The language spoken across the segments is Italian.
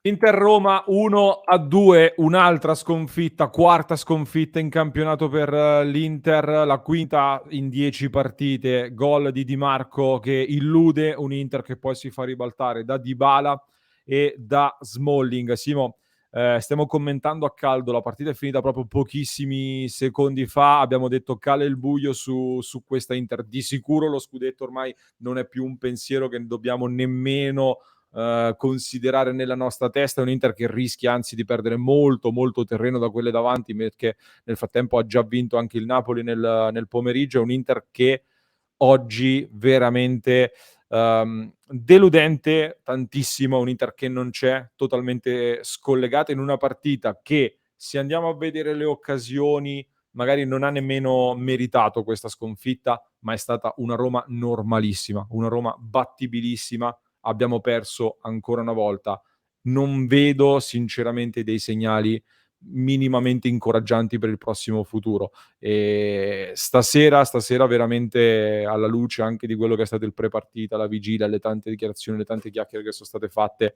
Inter-Roma 1-2, un'altra sconfitta, quarta sconfitta in campionato per l'Inter, la quinta in 10 partite, gol di Di Marco che illude un Inter che poi si fa ribaltare da Dybala e da Smalling. Simo, stiamo commentando a caldo, la partita è finita proprio pochissimi secondi fa, abbiamo detto cale il buio su questa Inter, di sicuro lo scudetto ormai non è più un pensiero che dobbiamo nemmeno considerare nella nostra testa. È un Inter che rischia anzi di perdere molto molto terreno da quelle davanti, perché nel frattempo ha già vinto anche il Napoli nel pomeriggio. È un Inter che oggi veramente deludente tantissimo, un Inter che non c'è, totalmente scollegata in una partita che, se andiamo a vedere le occasioni, magari non ha nemmeno meritato questa sconfitta, ma è stata una Roma normalissima, una Roma battibilissima. Abbiamo perso ancora una volta. Non vedo sinceramente dei segnali minimamente incoraggianti per il prossimo futuro. E stasera veramente, alla luce anche di quello che è stato il pre-partita, la vigilia, le tante dichiarazioni, le tante chiacchiere che sono state fatte,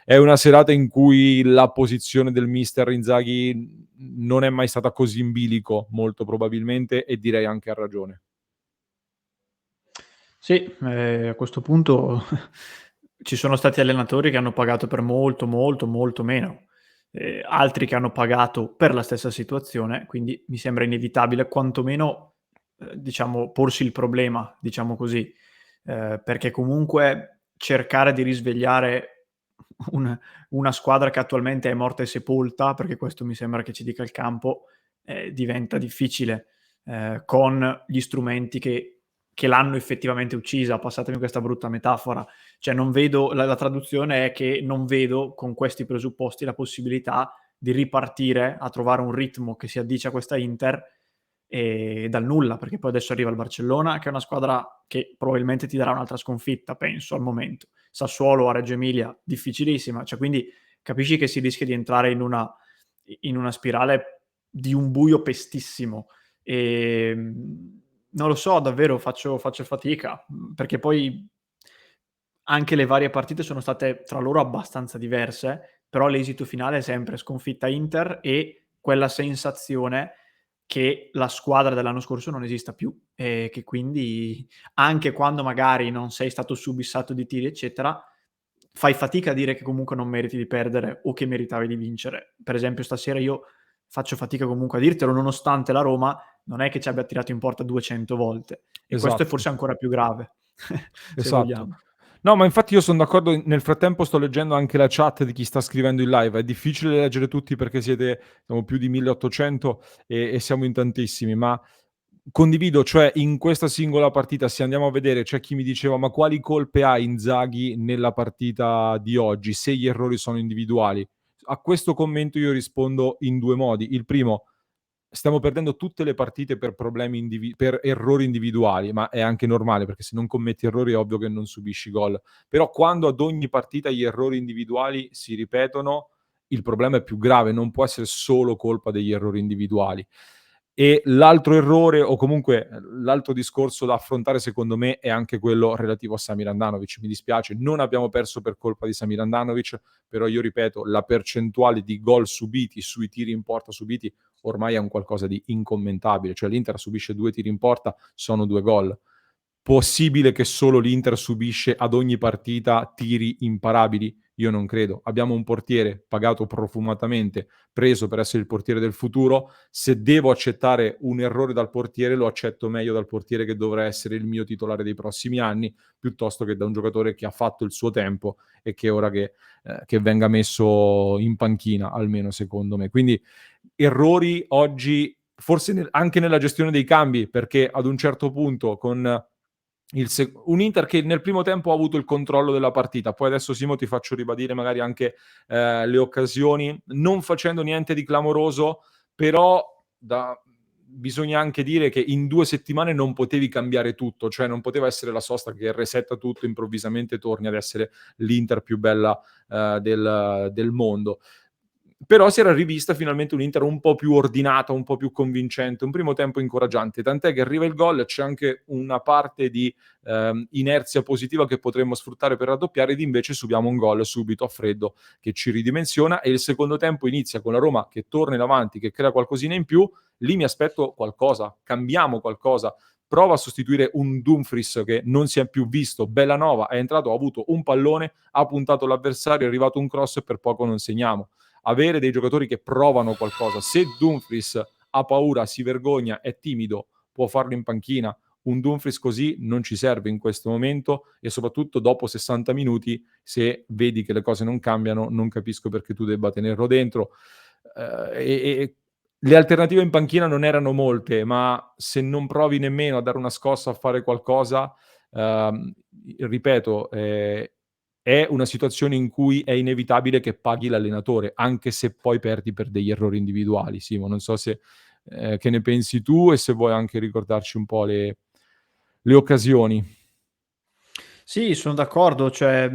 è una serata in cui la posizione del mister Inzaghi non è mai stata così in bilico, molto probabilmente, e direi anche a ragione. Sì, a questo punto ci sono stati allenatori che hanno pagato per molto, molto, molto meno, altri che hanno pagato per la stessa situazione, quindi mi sembra inevitabile quantomeno, diciamo, porsi il problema, diciamo così, perché comunque cercare di risvegliare un una squadra che attualmente è morta e sepolta, perché questo mi sembra che ci dica il campo, diventa difficile, con gli strumenti che l'hanno effettivamente uccisa, passatemi questa brutta metafora. Cioè non vedo la traduzione è che non vedo con questi presupposti la possibilità di ripartire a trovare un ritmo che si addice a questa Inter, dal nulla, perché poi adesso arriva il Barcellona, che è una squadra che probabilmente ti darà un'altra sconfitta, penso, al momento. Sassuolo a Reggio Emilia, difficilissima, cioè quindi capisci che si rischia di entrare in una spirale di un buio pestissimo. Non lo so, davvero faccio fatica, perché poi anche le varie partite sono state tra loro abbastanza diverse, però l'esito finale è sempre sconfitta Inter e quella sensazione che la squadra dell'anno scorso non esista più e che quindi anche quando magari non sei stato subissato di tiri eccetera, fai fatica a dire che comunque non meriti di perdere o che meritavi di vincere. Per esempio stasera io faccio fatica comunque a dirtelo, nonostante la Roma non è che ci abbia tirato in porta 200 volte e questo è Esatto. forse ancora più grave, se Esatto. vogliamo. No, ma infatti io son d'accordo, nel frattempo sto leggendo anche la chat di chi sta scrivendo in live. È difficile leggere tutti perché siamo più di 1800 e siamo in tantissimi, ma condivido, cioè in questa singola partita, se andiamo a vedere, c'è chi mi diceva: "Ma quali colpe ha Inzaghi nella partita di oggi, se gli errori sono individuali?" A questo commento io rispondo in 2 modi. Il primo: stiamo perdendo tutte le partite per per errori individuali, ma è anche normale, perché se non commetti errori è ovvio che non subisci gol. Però quando ad ogni partita gli errori individuali si ripetono, il problema è più grave, non può essere solo colpa degli errori individuali. E l'altro errore, o comunque l'altro discorso da affrontare, secondo me, è anche quello relativo a Samir Handanovic. Mi dispiace, non abbiamo perso per colpa di Samir Handanovic, però io ripeto, la percentuale di gol subiti sui tiri in porta subiti ormai è un qualcosa di incommentabile. Cioè l'Inter subisce 2 tiri in porta, sono 2 gol. Possibile che solo l'Inter subisce ad ogni partita tiri imparabili? Io non credo. Abbiamo un portiere pagato profumatamente, preso per essere il portiere del futuro. Se devo accettare un errore dal portiere, lo accetto meglio dal portiere che dovrà essere il mio titolare dei prossimi anni, piuttosto che da un giocatore che ha fatto il suo tempo e che è ora che venga messo in panchina, almeno secondo me. Quindi errori oggi, forse anche nella gestione dei cambi, perché ad un certo punto con un Inter che nel primo tempo ha avuto il controllo della partita, poi adesso Simo ti faccio ribadire magari anche le occasioni, non facendo niente di clamoroso, però bisogna anche dire che in 2 settimane non potevi cambiare tutto, cioè non poteva essere la sosta che resetta tutto, improvvisamente torni ad essere l'Inter più bella del mondo. però si era rivista finalmente un'Inter un po' più ordinata, un po' più convincente, un primo tempo incoraggiante, tant'è che arriva il gol, c'è anche una parte di inerzia positiva che potremmo sfruttare per raddoppiare ed invece subiamo un gol subito a freddo che ci ridimensiona e il secondo tempo inizia con la Roma che torna in avanti, che crea qualcosina in più, lì mi aspetto qualcosa, cambiamo qualcosa, prova a sostituire un Dumfries che non si è più visto, Bellanova è entrato, ha avuto un pallone, ha puntato l'avversario, è arrivato un cross e per poco non segniamo. Avere dei giocatori che provano qualcosa. Se Dumfries ha paura, si vergogna, è timido, può farlo in panchina. Un Dumfries così non ci serve in questo momento e soprattutto dopo 60 minuti, se vedi che le cose non cambiano, non capisco perché tu debba tenerlo dentro. E le alternative in panchina non erano molte, ma se non provi nemmeno a dare una scossa, a fare qualcosa, ehm, ripeto, è una situazione in cui è inevitabile che paghi l'allenatore, anche se poi perdi per degli errori individuali. Simo, non so se che ne pensi tu e se vuoi anche ricordarci un po' le occasioni. Sì, sono d'accordo, cioè,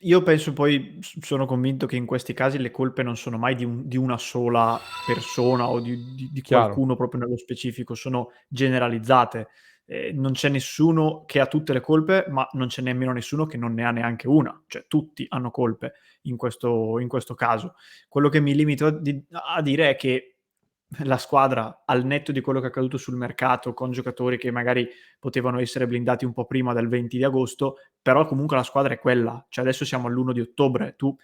io penso poi sono convinto che in questi casi le colpe non sono mai di una sola persona o di Chiaro, qualcuno proprio nello specifico, sono generalizzate. Non c'è nessuno che ha tutte le colpe, ma non c'è nemmeno nessuno che non ne ha neanche una, cioè tutti hanno colpe in questo caso. Quello che mi limito a dire è che la squadra, al netto di quello che è accaduto sul mercato, con giocatori che magari potevano essere blindati un po' prima del 20 di agosto, però comunque la squadra è quella. Cioè adesso siamo all'1 di ottobre, tu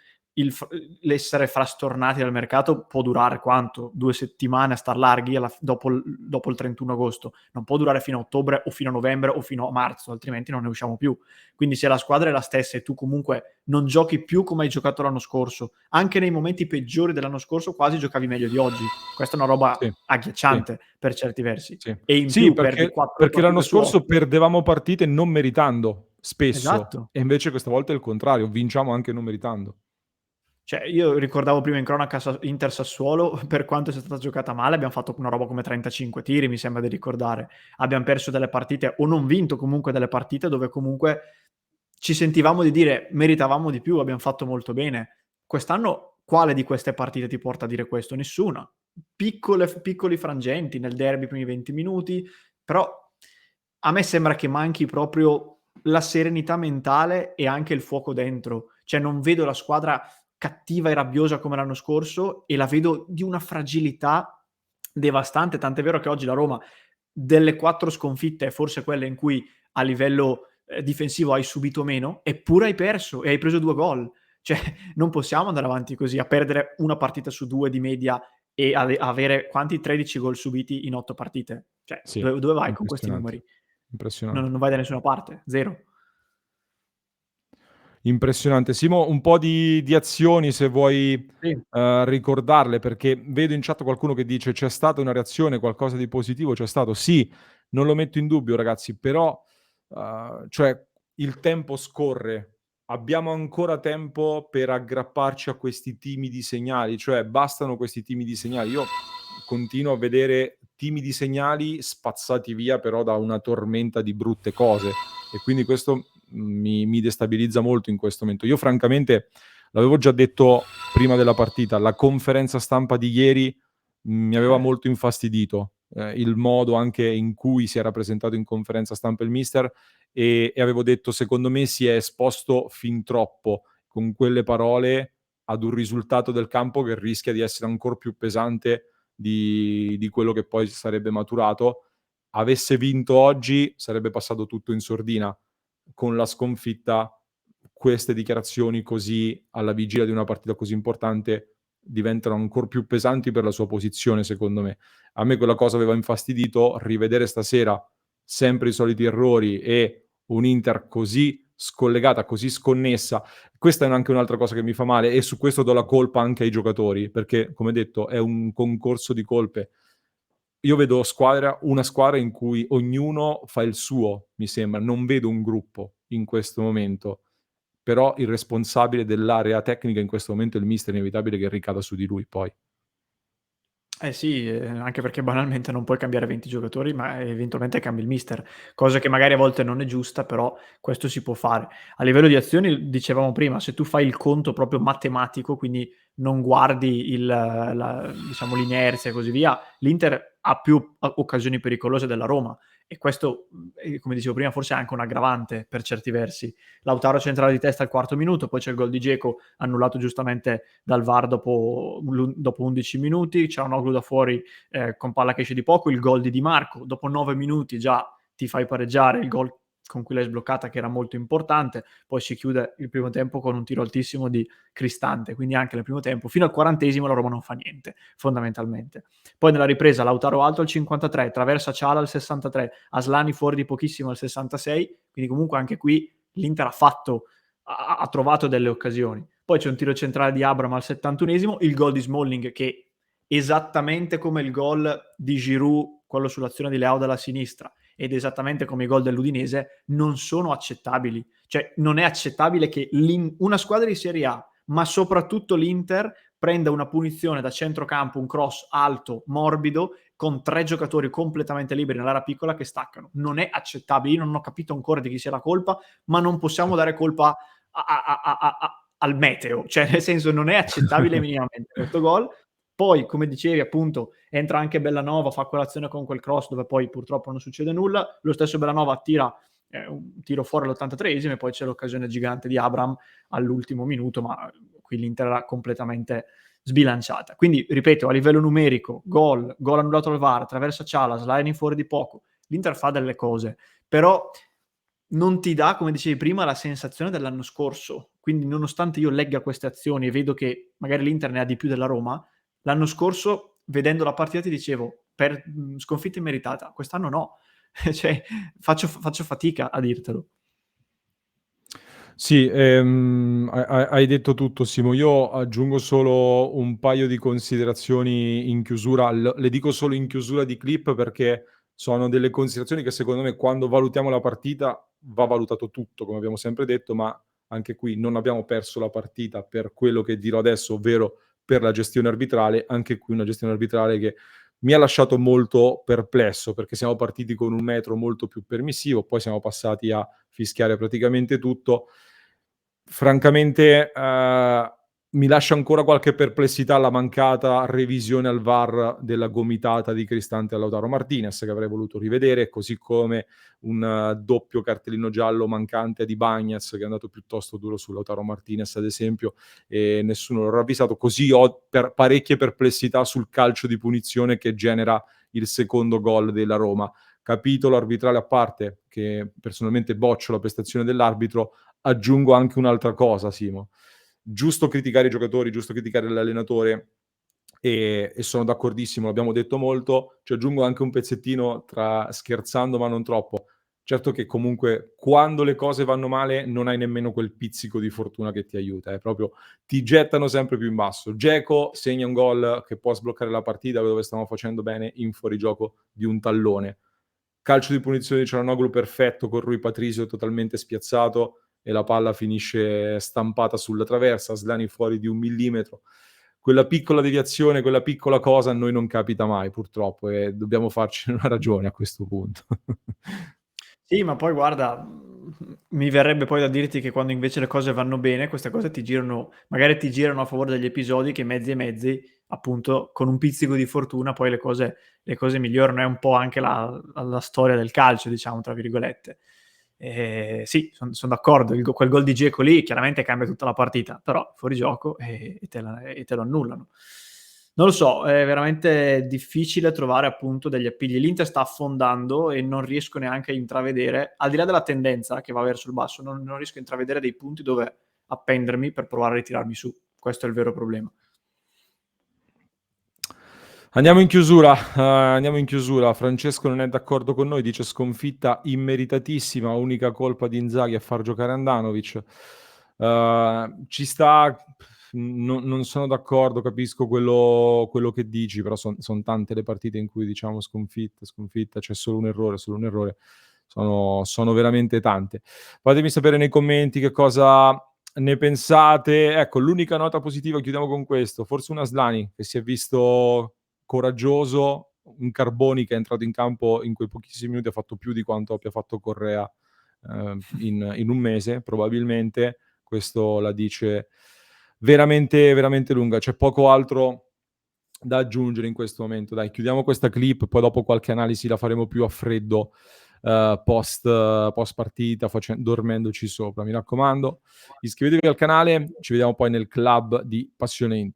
l'essere frastornati dal mercato può durare quanto? 2 settimane a star larghi dopo il 31 agosto. Non può durare fino a ottobre o fino a novembre o fino a marzo, altrimenti non ne usciamo più. Quindi se la squadra è la stessa e tu comunque non giochi più come hai giocato l'anno scorso, anche nei momenti peggiori dell'anno scorso quasi giocavi meglio di oggi. Questa è una roba sì, sì, agghiacciante per certi versi. sì. E in Sì, più perdi perché 4 perché l'anno partite su scorso 8. perdevamo partite non meritando, spesso, Esatto. e invece questa volta è il contrario, vinciamo anche non meritando. Cioè io ricordavo prima in cronaca Inter Sassuolo, per quanto sia stata giocata male, abbiam fatto una roba come 35 tiri, mi sembra di ricordare. Abbiam perso delle partite o non vinto comunque delle partite dove comunque ci sentivamo di dire: "Meritavamo di più, abbiam fatto molto bene". Quest'anno quale di queste partite ti porta a dire questo? Nessuna. Piccoli frangenti nel derby i primi 20 minuti, però a me sembra che manchi proprio la serenità mentale e anche il fuoco dentro. Cioè non vedo la squadra cattiva e rabbiosa come l'anno scorso e la vedo di una fragilità devastante, tant'è vero che oggi la Roma delle 4 sconfitte è forse quella in cui a livello, difensivo hai subito meno, eppure hai perso e hai preso 2 gol. Cioè non possiamo andare avanti così, a perdere 1 partita su 2 di media e avere quanti, 13 gol subiti in 8 partite. Cioè Sì, dove vai con questi impressionante, numeri? Non impressionante. non vai da nessuna parte, 0. Impressionante. Simo, un po' di azioni se vuoi, Sì. ricordarle, perché vedo in chat qualcuno che dice: "C'è stata una reazione, qualcosa di positivo c'è stato". Sì, non lo metto in dubbio ragazzi, però, cioè il tempo scorre. Abbiamo ancora tempo per aggrapparci a questi timidi segnali, cioè bastano questi timidi segnali. Io continuo a vedere timidi segnali spazzati via però da una tormenta di brutte cose e quindi questo mi destabilizza molto in questo momento. Io francamente, l'avevo già detto prima della partita, la conferenza stampa di ieri mi aveva molto infastidito, il modo anche in cui si era presentato in conferenza stampa il mister e avevo detto: "Secondo me si è esposto fin troppo con quelle parole ad un risultato del campo che rischia di essere ancor più pesante di quello che poi sarebbe maturato. Avesse vinto oggi sarebbe passato tutto in sordina. Con la sconfitta queste dichiarazioni così alla vigilia di una partita così importante diventano ancor più pesanti per la sua posizione secondo me. A me quella cosa aveva infastidito, rivedere stasera sempre i soliti errori e un Inter così scollegata, così sconnessa, questa è anche un'altra cosa che mi fa male e su questo do la colpa anche ai giocatori, perché come detto è un concorso di colpe. Io vedo una squadra in cui ognuno fa il suo, mi sembra, non vedo un gruppo in questo momento, però il responsabile dell'area tecnica in questo momento è il mister, è inevitabile che ricada su di lui poi. Eh sì, anche perché banalmente non puoi cambiare 20 giocatori, ma eventualmente cambi il mister, cosa che magari a volte non è giusta, però questo si può fare. A livello di azioni, dicevamo prima, se tu fai il conto proprio matematico, quindi non guardi diciamo, l'inerzia e così via, l'Inter ha più occasioni pericolose della Roma, e questo, come dicevo prima, forse è anche un aggravante per certi versi. Lautaro centrale di testa al quarto minuto, poi c'è il gol di Dzeko annullato giustamente dal VAR dopo 11 minuti, Çalhanoğlu da fuori con palla che esce di poco, il gol di Di Marco, dopo 9 minuti già ti fai pareggiare, il gol con cui l'hai sbloccata che era molto importante, poi si chiude il primo tempo con un tiro altissimo di Cristante, quindi anche nel primo tempo, fino al 40esimo la Roma non fa niente, fondamentalmente. Poi nella ripresa Lautaro alto al 53, traversa Çalha al 63, Aslani fuori di pochissimo al 66, quindi comunque anche qui l'Inter ha trovato delle occasioni. Poi c'è un tiro centrale di Abraham al 71esimo, il gol di Smalling che esattamente come il gol di Giroud, quello sull'azione di Leao dalla sinistra, ed esattamente come i gol dell'Udinese, non sono accettabili. Cioè non è accettabile che una squadra di Serie A, ma soprattutto l'Inter, prenda una punizione da centrocampo, un cross alto, morbido, con 3 giocatori completamente liberi nell'area piccola che staccano. Non è accettabile, io non ho capito ancora di chi sia la colpa, ma non possiamo dare colpa al meteo, cioè nel senso non è accettabile minimamente questo gol. Poi, come dicevi, appunto, entra anche Bellanova, fa quell'azione con quel cross dove poi purtroppo non succede nulla. Lo stesso Bellanova tira un tiro fuori all'83esimo e poi c'è l'occasione gigante di Abraham all'ultimo minuto, ma qui l'Inter era completamente sbilanciata. Quindi, ripeto, a livello numerico, gol annullato al VAR, traversa Çalha, sliding fuori di poco, l'Inter fa delle cose, però non ti dà, come dicevi prima, la sensazione dell'anno scorso. Quindi nonostante io legga queste azioni e vedo che magari l'Inter ne ha di più della Roma, l'anno scorso, vedendo la partita, ti dicevo, per sconfitta immeritata, quest'anno no. Cioè, faccio fatica a dirtelo. Sì, hai detto tutto Simo. Io aggiungo solo un paio di considerazioni in chiusura. Le dico solo in chiusura di clip perché sono delle considerazioni che secondo me quando valutiamo la partita va valutato tutto, come abbiamo sempre detto, ma anche qui non abbiamo perso la partita per quello che dirò adesso, ovvero per la gestione arbitrale. Anche qui una gestione arbitrale che mi ha lasciato molto perplesso, perché siamo partiti con un metro molto più permissivo, poi siamo passati a fischiare praticamente tutto. Francamente, mi lascia ancora qualche perplessità la mancata revisione al VAR della gomitata di Cristante a Lautaro Martinez, che avrei voluto rivedere, così come un doppio cartellino giallo mancante di Bagnez, che è andato piuttosto duro su Lautaro Martinez, ad esempio, e nessuno l'ha ravvisato. Così ho parecchie perplessità sul calcio di punizione che genera il secondo gol della Roma. Capitolo arbitrale a parte, che personalmente boccio la prestazione dell'arbitro, aggiungo anche un'altra cosa, Simo. Giusto criticare i giocatori, giusto criticare l'allenatore e sono d'accordissimo, l'abbiamo detto molto. Ci aggiungo anche un pezzettino tra scherzando ma non troppo. Certo che comunque quando le cose vanno male non hai nemmeno quel pizzico di fortuna che ti aiuta, proprio ti gettano sempre più in basso. Dzeko segna un gol che può sbloccare la partita dove stiamo facendo bene in fuorigioco di un tallone. Calcio di punizione di Çalhanoğlu perfetto con Rui Patricio totalmente spiazzato e la palla finisce stampata sulla traversa, Aslani fuori di 1 millimetro. Quella piccola deviazione, quella piccola cosa a noi non capita mai purtroppo e dobbiamo farcene una ragione a questo punto. Sì, ma poi guarda, mi verrebbe poi da dirti che quando invece le cose vanno bene, queste cose magari ti girano a favore degli episodi che mezzi e mezzi, appunto, con un pizzico di fortuna poi le cose migliorano. È un po' anche la storia del calcio, diciamo, tra virgolette. Sì, son d'accordo, quel gol di Dzeko lì chiaramente cambia tutta la partita, però fuori gioco e te lo annullano. Non lo so, è veramente difficile trovare appunto degli appigli. L'Inter sta affondando e non riesco neanche a intravedere, al di là della tendenza che va verso il basso, non riesco a intravedere dei punti dove appendermi per provare a ritirarmi su. Questo è il vero problema. Andiamo in chiusura, andiamo in chiusura. Francesco non è d'accordo con noi, dice sconfitta immeritatissima, unica colpa di Inzaghi a far giocare Handanovic. Ci sta, non sono d'accordo, capisco quello che dici, però son tante le partite in cui diciamo sconfitta, c'è solo un errore, sono veramente tante. Fatemi sapere nei commenti che cosa ne pensate. Ecco, l'unica nota positiva, chiudiamo con questo, forse un Aslani che si è visto coraggioso, un Carboni che è entrato in campo in quei pochissimi minuti, ha fatto più di quanto abbia fatto Correa in un mese probabilmente. Questo la dice veramente, veramente lunga. C'è poco altro da aggiungere in questo momento. Dai, chiudiamo questa clip, poi dopo qualche analisi la faremo più a freddo, post partita, dormendoci sopra. Mi raccomando, iscrivetevi al canale, ci vediamo poi nel club di Passione Inter.